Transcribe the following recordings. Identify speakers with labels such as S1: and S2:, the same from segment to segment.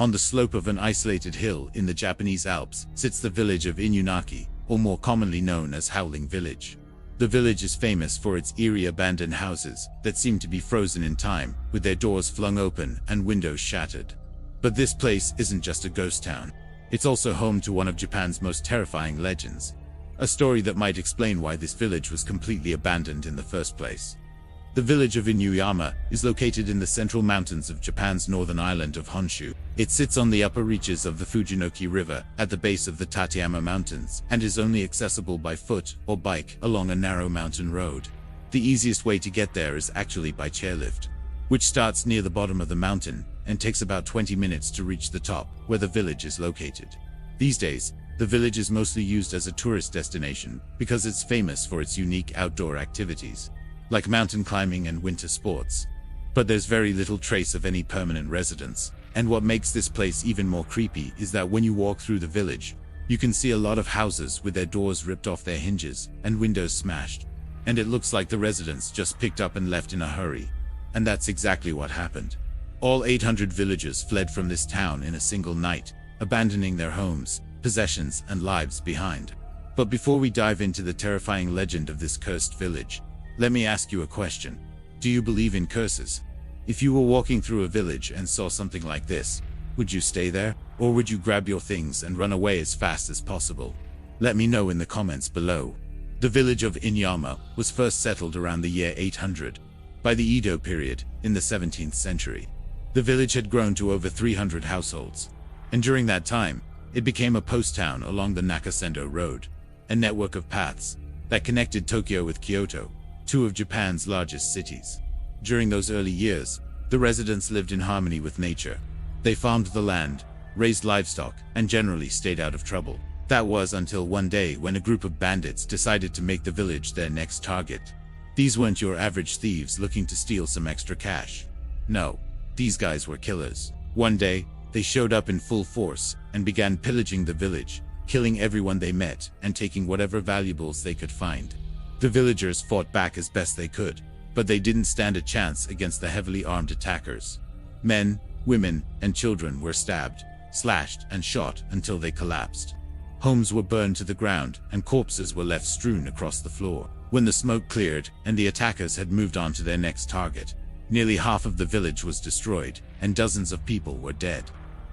S1: On the slope of an isolated hill in the Japanese Alps sits the village of Inunaki, or more commonly known as Howling Village. The village is famous for its eerie abandoned houses that seem to be frozen in time, with their doors flung open and windows shattered. But this place isn't just a ghost town. It's also home to one of Japan's most terrifying legends. A story that might explain why this village was completely abandoned in the first place. The village of Inuyama is located in the central mountains of Japan's northern island of Honshu. It sits on the upper reaches of the Fujinoki River at the base of the Tateyama Mountains and is only accessible by foot or bike along a narrow mountain road. The easiest way to get there is actually by chairlift, which starts near the bottom of the mountain and takes about 20 minutes to reach the top, where the village is located. These days, the village is mostly used as a tourist destination because it's famous for its unique outdoor activities, like mountain climbing and winter sports. But there's very little trace of any permanent residents, and what makes this place even more creepy is that when you walk through the village, you can see a lot of houses with their doors ripped off their hinges and windows smashed, and it looks like the residents just picked up and left in a hurry. And that's exactly what happened. All 800 villagers fled from this town in a single night, abandoning their homes, possessions, and lives behind. But before we dive into the terrifying legend of this cursed village, let me ask you a question. Do you believe in curses? If you were walking through a village and saw something like this, would you stay there, or would you grab your things and run away as fast as possible? Let me know in the comments below. The village of Inuyama was first settled around the year 800, by the Edo period, in the 17th century. The village had grown to over 300 households, and during that time, it became a post town along the Nakasendo Road, a network of paths that connected Tokyo with Kyoto, two of Japan's largest cities. During those early years, the residents lived in harmony with nature. They farmed the land, raised livestock, and generally stayed out of trouble. That was until one day when a group of bandits decided to make the village their next target. These weren't your average thieves looking to steal some extra cash. No, these guys were killers. One day, they showed up in full force and began pillaging the village, killing everyone they met and taking whatever valuables they could find. The villagers fought back as best they could, but they didn't stand a chance against the heavily armed attackers. Men, women, and children were stabbed, slashed, and shot until they collapsed. Homes were burned to the ground, and corpses were left strewn across the floor. When the smoke cleared and the attackers had moved on to their next target, nearly half of the village was destroyed, and dozens of people were dead.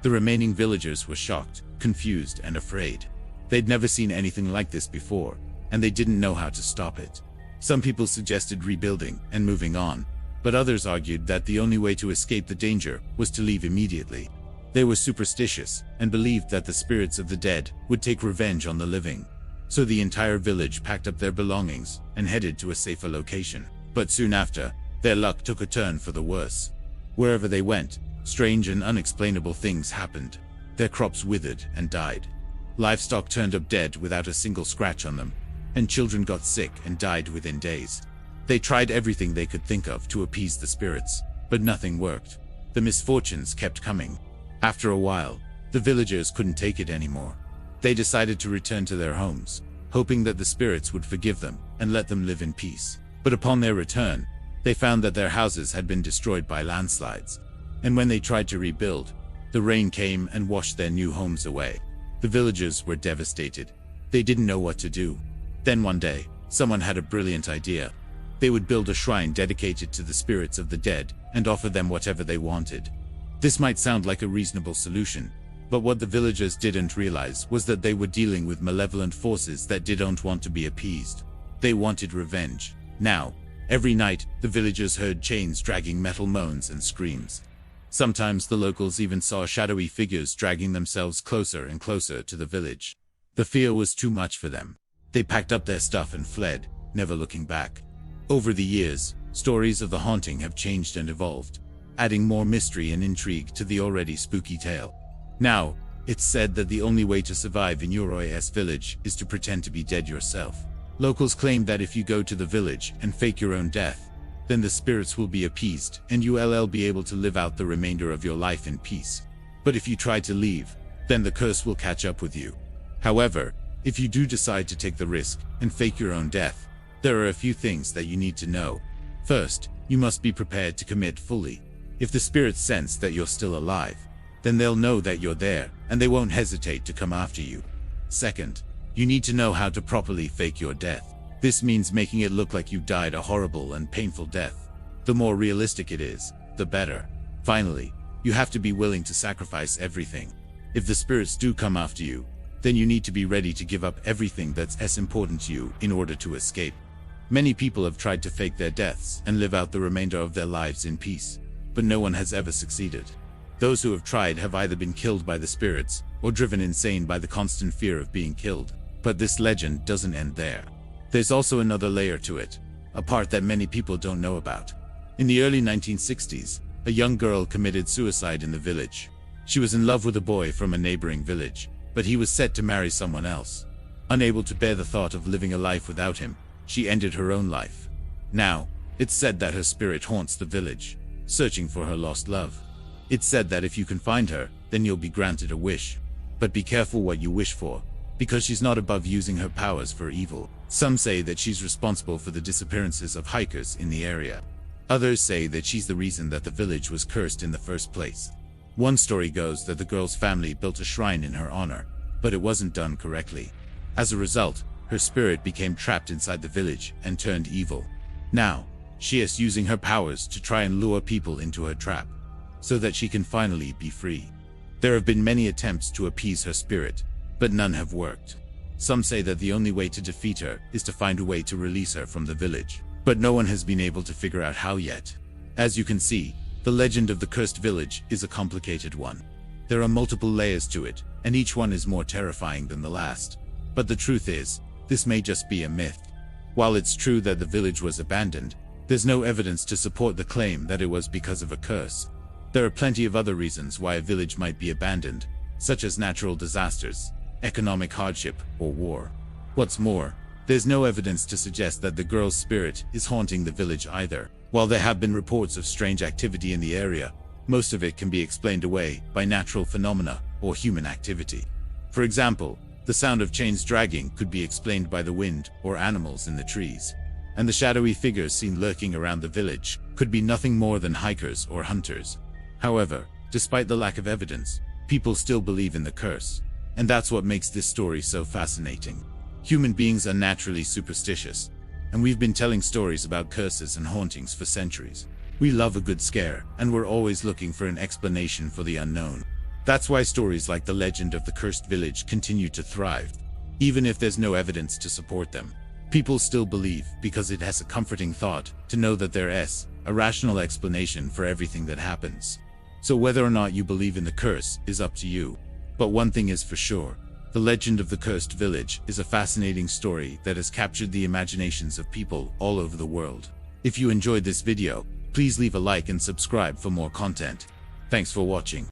S1: The remaining villagers were shocked, confused, and afraid. They'd never seen anything like this before, and they didn't know how to stop it. Some people suggested rebuilding and moving on, but others argued that the only way to escape the danger was to leave immediately. They were superstitious and believed that the spirits of the dead would take revenge on the living. So the entire village packed up their belongings and headed to a safer location. But soon after, their luck took a turn for the worse. Wherever they went, strange and unexplainable things happened. Their crops withered and died. Livestock turned up dead without a single scratch on them, and children got sick and died within days. They tried everything they could think of to appease the spirits, but nothing worked. The misfortunes kept coming. After a while, the villagers couldn't take it anymore. They decided to return to their homes, hoping that the spirits would forgive them and let them live in peace. But upon their return, they found that their houses had been destroyed by landslides. And when they tried to rebuild, the rain came and washed their new homes away. The villagers were devastated. They didn't know what to do. Then one day, someone had a brilliant idea. They would build a shrine dedicated to the spirits of the dead and offer them whatever they wanted. This might sound like a reasonable solution, but what the villagers didn't realize was that they were dealing with malevolent forces that didn't want to be appeased. They wanted revenge. Now, every night, the villagers heard chains dragging, metal moans and screams. Sometimes the locals even saw shadowy figures dragging themselves closer and closer to the village. The fear was too much for them. They packed up their stuff and fled, never looking back. Over the years, stories of the haunting have changed and evolved, adding more mystery and intrigue to the already spooky tale. Now, it's said that the only way to survive in Yoroi's village is to pretend to be dead yourself. Locals claim that if you go to the village and fake your own death, then the spirits will be appeased and you'll be able to live out the remainder of your life in peace. But if you try to leave, then the curse will catch up with you. However, if you do decide to take the risk and fake your own death, there are a few things that you need to know. First, you must be prepared to commit fully. If the spirits sense that you're still alive, then they'll know that you're there, and they won't hesitate to come after you. Second, you need to know how to properly fake your death. This means making it look like you died a horrible and painful death. The more realistic it is, the better. Finally, you have to be willing to sacrifice everything. If the spirits do come after you, then you need to be ready to give up everything that's as important to you in order to escape. Many people have tried to fake their deaths and live out the remainder of their lives in peace, but no one has ever succeeded. Those who have tried have either been killed by the spirits or driven insane by the constant fear of being killed. But this legend doesn't end there. There's also another layer to it, a part that many people don't know about. In the early 1960s, a young girl committed suicide in the village. She was in love with a boy from a neighboring village, but he was set to marry someone else. Unable to bear the thought of living a life without him, she ended her own life. Now, it's said that her spirit haunts the village, searching for her lost love. It's said that if you can find her, then you'll be granted a wish. But be careful what you wish for, because she's not above using her powers for evil. Some say that she's responsible for the disappearances of hikers in the area. Others say that she's the reason that the village was cursed in the first place. One story goes that the girl's family built a shrine in her honor, but it wasn't done correctly. As a result, her spirit became trapped inside the village and turned evil. Now, she is using her powers to try and lure people into her trap, so that she can finally be free. There have been many attempts to appease her spirit, but none have worked. Some say that the only way to defeat her is to find a way to release her from the village, but no one has been able to figure out how yet. As you can see, the legend of the cursed village is a complicated one. There are multiple layers to it, and each one is more terrifying than the last. But the truth is, this may just be a myth. While it's true that the village was abandoned, there's no evidence to support the claim that it was because of a curse. There are plenty of other reasons why a village might be abandoned, such as natural disasters, economic hardship, or war. What's more, there's no evidence to suggest that the girl's spirit is haunting the village either. While there have been reports of strange activity in the area, most of it can be explained away by natural phenomena or human activity. For example, the sound of chains dragging could be explained by the wind or animals in the trees. And the shadowy figures seen lurking around the village could be nothing more than hikers or hunters. However, despite the lack of evidence, people still believe in the curse. And that's what makes this story so fascinating. Human beings are naturally superstitious, and we've been telling stories about curses and hauntings for centuries. We love a good scare, and we're always looking for an explanation for the unknown. That's why stories like the legend of the cursed village continue to thrive. Even if there's no evidence to support them, people still believe because it has a comforting thought to know that there is a rational explanation for everything that happens. So whether or not you believe in the curse is up to you. But one thing is for sure, the legend of the cursed village is a fascinating story that has captured the imaginations of people all over the world. If you enjoyed this video, please leave a like and subscribe for more content. Thanks for watching.